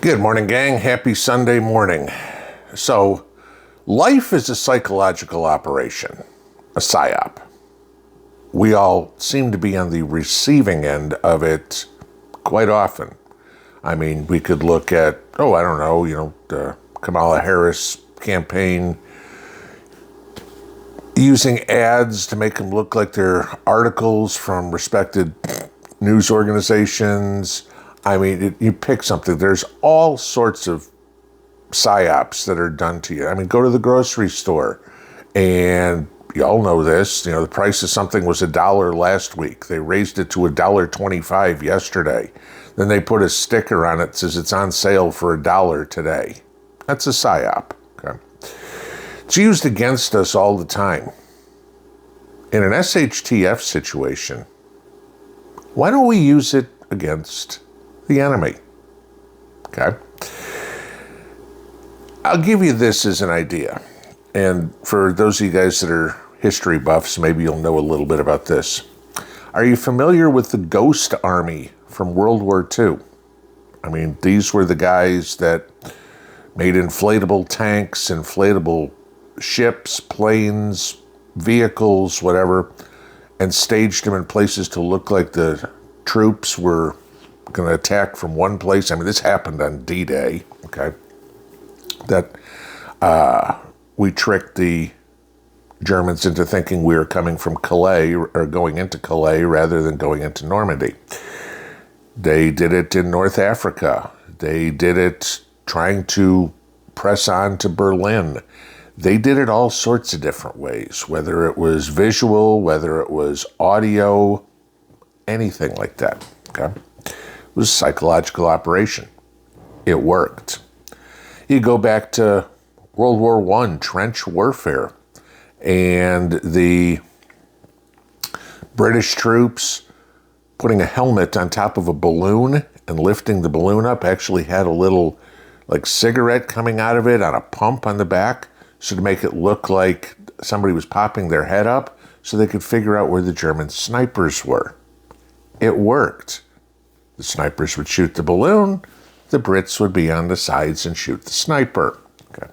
Good morning, gang. Happy Sunday morning. So, life is a psychological operation, a Psyop. We all seem to be on the receiving end of it quite often. I mean, we could look at, the Kamala Harris campaign using ads to make them look like they're articles from respected news organizations. I mean, you pick something. There's all sorts of psyops that are done to you. I mean, go to the grocery store, and you all know this. You know, the price of something was $1 last week. They raised it to $1.25 yesterday. Then they put a sticker on it that says it's on sale for $1 today. That's a psyop. Okay, it's used against us all the time. In an SHTF situation, why don't we use it against the enemy? Okay. I'll give you this as an idea. And for those of you guys that are history buffs, maybe you'll know a little bit about this. Are you familiar with the Ghost Army from World War II? I mean, these were the guys that made inflatable tanks, inflatable ships, planes, vehicles, whatever, and staged them in places to look like the troops were going to attack from one place. I mean, this happened on D-Day, okay? That we tricked the Germans into thinking we were coming from Calais or going into Calais rather than going into Normandy. They did it in North Africa. They did it trying to press on to Berlin. They did it all sorts of different ways, whether it was visual, whether it was audio, anything like that, okay? It was a psychological operation. It worked. You go back to World War I, trench warfare, and the British troops putting a helmet on top of a balloon and lifting the balloon up actually had a little like cigarette coming out of it on a pump on the back, so to make it look like somebody was popping their head up so they could figure out where the German snipers were. It worked. The snipers would shoot the balloon, the Brits would be on the sides and shoot the sniper. Okay.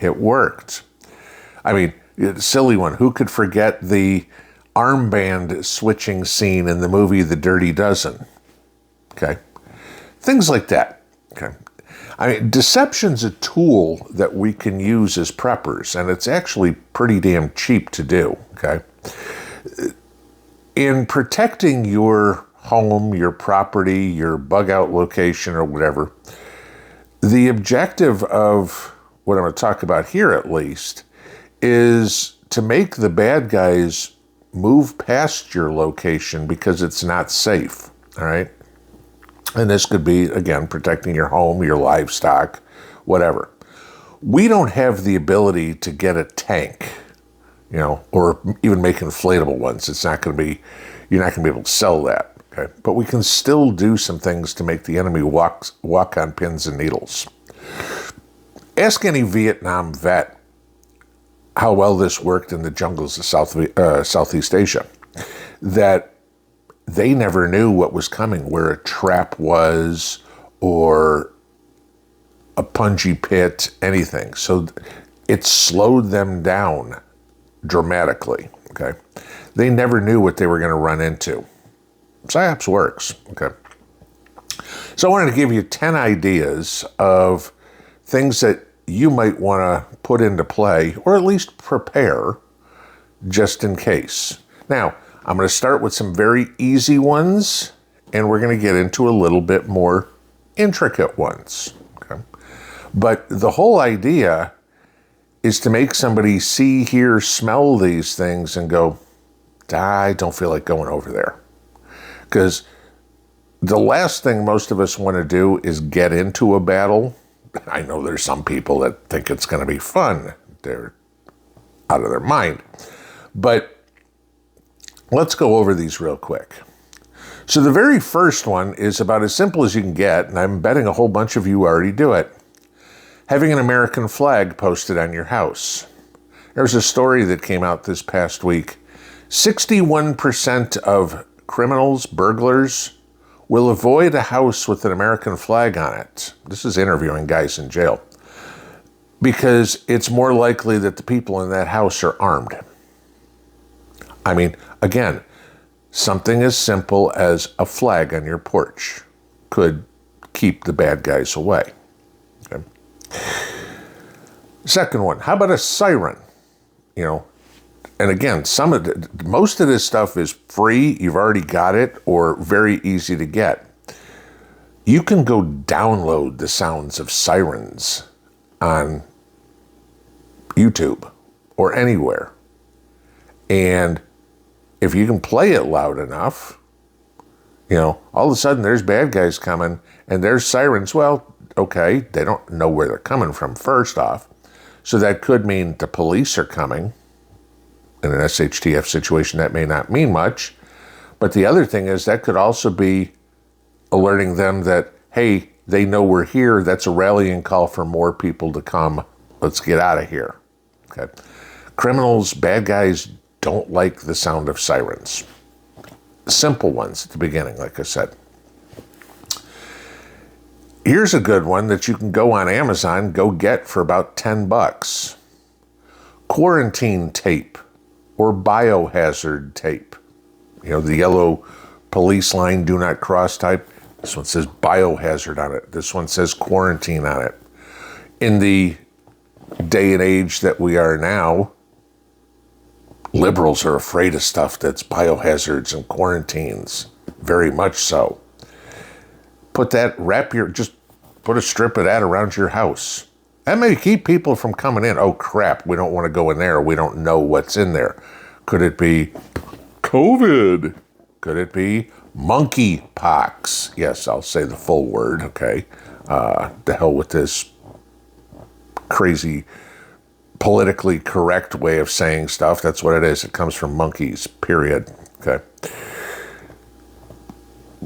It worked. I mean, silly one. Who could forget the armband switching scene in the movie The Dirty Dozen? Okay. Things like that. Okay. I mean, deception's a tool that we can use as preppers, and it's actually pretty damn cheap to do, okay? In protecting your home, your property, your bug out location or whatever, the objective of what I'm going to talk about here at least is to make the bad guys move past your location because it's not safe, all right? And this could be, again, protecting your home, your livestock, whatever. We don't have the ability to get a tank, or even make inflatable ones. You're not going to be able to sell that, okay? But we can still do some things to make the enemy walk on pins and needles. Ask any Vietnam vet how well this worked in the jungles of Southeast Asia. That they never knew what was coming, where a trap was or a punji pit, anything. So it slowed them down dramatically, okay? They never knew what they were going to run into. Psyops works, okay? So I wanted to give you 10 ideas of things that you might want to put into play, or at least prepare, just in case. Now, I'm going to start with some very easy ones, and we're going to get into a little bit more intricate ones. Okay? But the whole idea is to make somebody see, hear, smell these things and go, I don't feel like going over there. Because the last thing most of us want to do is get into a battle. I know there's some people that think it's going to be fun. They're out of their mind. But let's go over these real quick. So the very first one is about as simple as you can get, and I'm betting a whole bunch of you already do it. Having an American flag posted on your house. There's a story that came out this past week. 61% of criminals, burglars, will avoid a house with an American flag on it. This is interviewing guys in jail. Because it's more likely that the people in that house are armed. I mean, again, something as simple as a flag on your porch could keep the bad guys away. Okay. Second one, how about a siren? You know, and again, most of this stuff is free, you've already got it, or very easy to get. You can go download the sounds of sirens on YouTube or anywhere. And if you can play it loud enough, you know, all of a sudden there's bad guys coming and there's sirens. Well, okay, they don't know where they're coming from first off. So that could mean the police are coming. In an SHTF situation, that may not mean much. But the other thing is that could also be alerting them that, hey, they know we're here. That's a rallying call for more people to come. Let's get out of here. Okay. Criminals, bad guys don't like the sound of sirens. Simple ones at the beginning, like I said. Here's a good one that you can go on Amazon, go get for about $10. Quarantine tape or biohazard tape. You know, the yellow police line, do not cross type. This one says biohazard on it. This one says quarantine on it. In the day and age that we are now, liberals are afraid of stuff that's biohazards and quarantines. Very much so. Just put a strip of that around your house. That may keep people from coming in. Oh crap, we don't want to go in there. We don't know what's in there. Could it be COVID? Could it be monkeypox? Yes, I'll say the full word, okay? The hell with this crazy politically correct way of saying stuff. That's what it is. It comes from monkeys, period. Okay.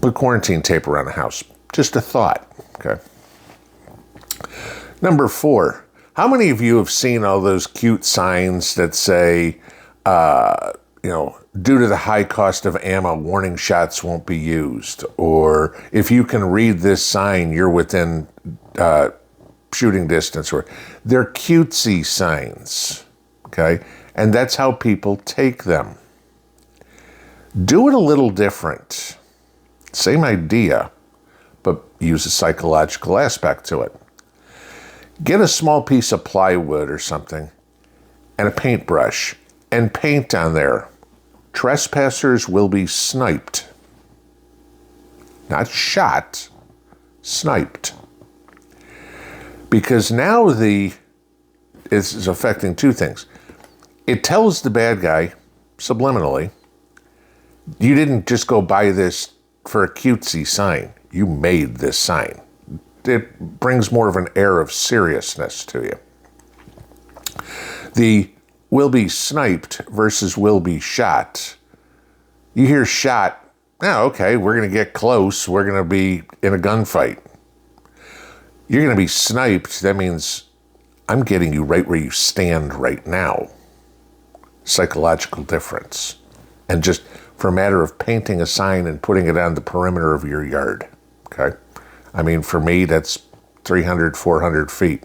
Put quarantine tape around the house. Just a thought. Okay. Number 4. How many of you have seen all those cute signs that say, due to the high cost of ammo, warning shots won't be used? Or if you can read this sign, you're within shooting distance. Or they're cutesy signs, okay? And that's how people take them. Do it a little different. Same idea, but use a psychological aspect to it. Get a small piece of plywood or something and a paintbrush and paint on there. Trespassers will be sniped. Not shot, sniped. Because now it's affecting two things. It tells the bad guy, subliminally, you didn't just go buy this for a cutesy sign. You made this sign. It brings more of an air of seriousness to you. The will be sniped versus will be shot. You hear shot, oh, okay, we're going to get close. We're going to be in a gunfight. You're going to be sniped. That means I'm getting you right where you stand right now. Psychological difference. And just for a matter of painting a sign and putting it on the perimeter of your yard. Okay? I mean, for me, that's 300, 400 feet.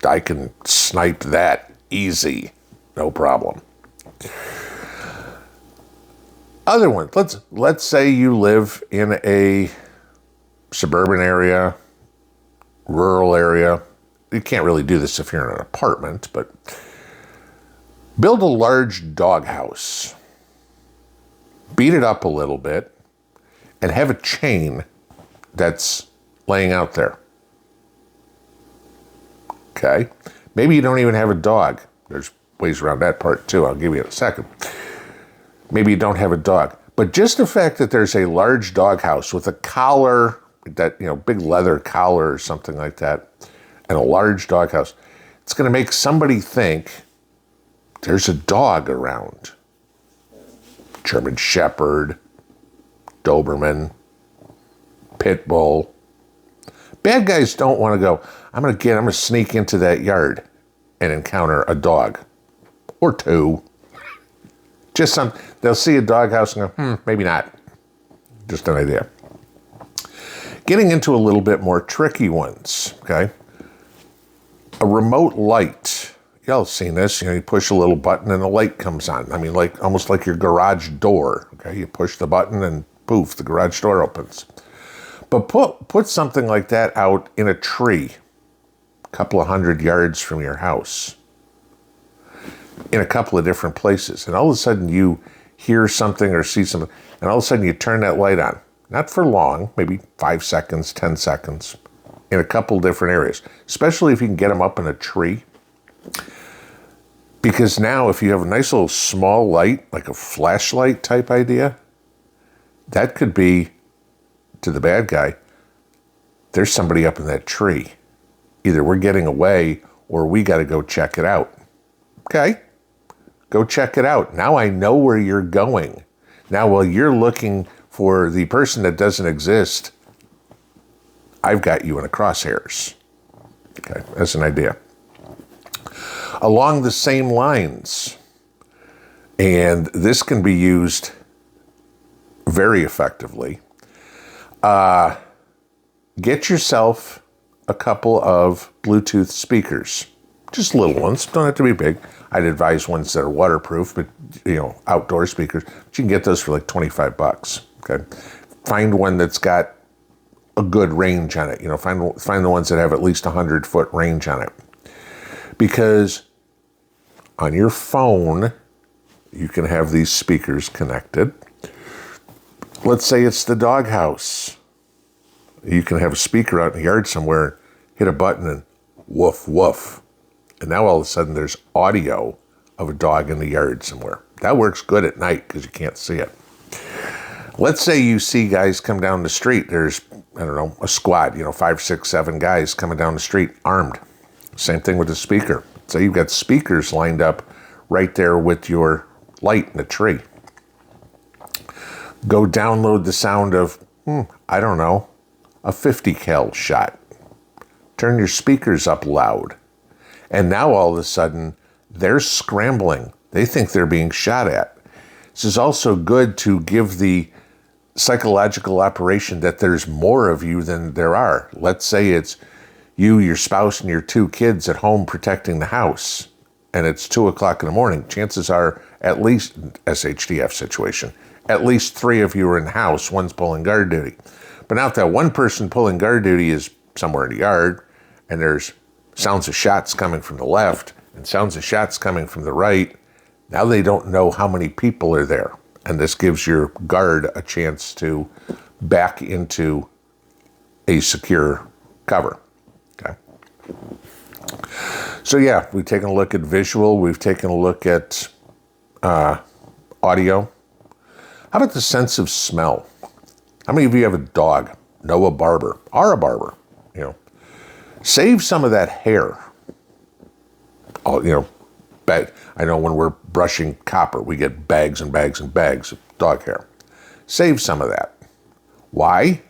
I can snipe that easy. No problem. Other one. Let's say you live in a suburban area, rural area. You can't really do this if you're in an apartment, but build a large doghouse. Beat it up a little bit and have a chain that's laying out there. Okay? Maybe you don't even have a dog. There's ways around that part too. I'll give you in a second. Maybe you don't have a dog. But just the fact that there's a large doghouse with a collar, that, big leather collar or something like that, and a large doghouse, it's going to make somebody think there's a dog around. German Shepherd, Doberman, Pit Bull. Bad guys don't want to go, I'm going to sneak into that yard and encounter a dog or two. They'll see a doghouse and go, maybe not. Just an idea. Getting into a little bit more tricky ones, okay? A remote light. Y'all have seen this. You push a little button and a light comes on. I mean, like almost like your garage door, okay? You push the button and poof, the garage door opens. But put something like that out in a tree, a couple of 100 yards from your house, in a couple of different places. And all of a sudden you hear something or see something, and all of a sudden you turn that light on. Not for long, maybe 5 seconds, 10 seconds, in a couple different areas, especially if you can get them up in a tree. Because now if you have a nice little small light, like a flashlight type idea, that could be, to the bad guy, there's somebody up in that tree. Either we're getting away or we got to go check it out. Okay, go check it out. Now I know where you're going. Now while you're looking for the person that doesn't exist, I've got you in the crosshairs. Okay, that's an idea. Along the same lines, and this can be used very effectively, get yourself a couple of Bluetooth speakers. Just little ones, don't have to be big. I'd advise ones that are waterproof, but outdoor speakers. But you can get those for like $25. Okay, find one that's got a good range on it. Find the ones that have at least 100-foot range on it, because on your phone you can have these speakers connected. Let's say it's the doghouse. You can have a speaker out in the yard somewhere, hit a button, and woof woof. And now all of a sudden there's audio of a dog in the yard somewhere. That works good at night because you can't see it. Let's say you see guys come down the street. There's, a squad, 5, 6, 7 guys coming down the street armed. Same thing with the speaker. So you've got speakers lined up right there with your light in the tree. Go download the sound of, a 50 cal shot. Turn your speakers up loud. And now all of a sudden, they're scrambling. They think they're being shot at. This is also good to give the psychological operation that there's more of you than there are. Let's say it's you, your spouse, and your 2 kids at home protecting the house, and it's 2 o'clock in the morning. Chances are, at least, SHDF situation, at least 3 of you are in the house, one's pulling guard duty. But now if that one person pulling guard duty is somewhere in the yard, and there's sounds of shots coming from the left, and sounds of shots coming from the right, now they don't know how many people are there. And this gives your guard a chance to back into a secure cover. Okay. So yeah, we've taken a look at visual. We've taken a look at audio. How about the sense of smell? How many of you have a dog, know a barber, are a barber? Save some of that hair. I know when we're brushing copper, we get bags and bags and bags of dog hair. Save some of that. Why?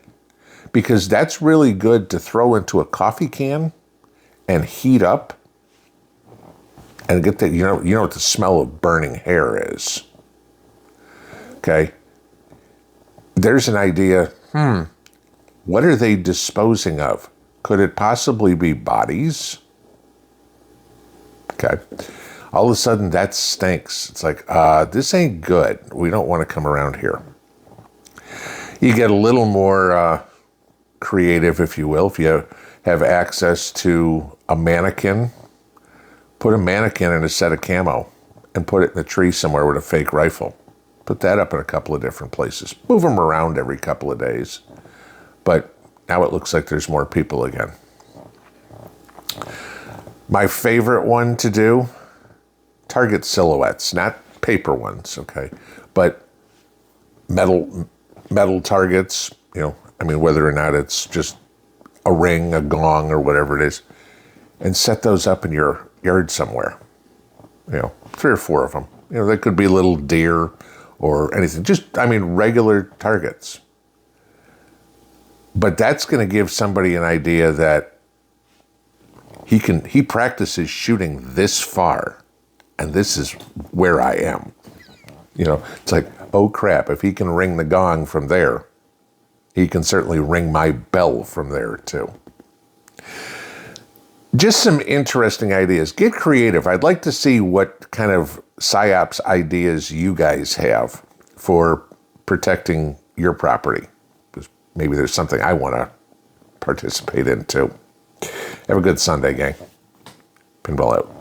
Because that's really good to throw into a coffee can and heat up and get that, you know what the smell of burning hair is. Okay. There's an idea, what are they disposing of? Could it possibly be bodies? Okay. All of a sudden that stinks. It's like, this ain't good. We don't want to come around here. You get a little more creative, if you will. If you have access to a mannequin, put a mannequin in a set of camo and put it in a tree somewhere with a fake rifle. Put that up in a couple of different places. Move them around every couple of days. But now it looks like there's more people again. My favorite one to do, target silhouettes, not paper ones, okay? But metal targets, whether or not it's just a ring, a gong, or whatever it is, and set those up in your yard somewhere. 3 or 4 of them. They could be little deer or anything. Just, regular targets. But that's going to give somebody an idea that he practices shooting this far, and this is where I am. It's like, oh crap, if he can ring the gong from there, he can certainly ring my bell from there too. Just some interesting ideas. Get creative. I'd like to see what kind of Psyops ideas you guys have for protecting your property. Because maybe there's something I want to participate in too. Have a good Sunday, gang. Pinball out.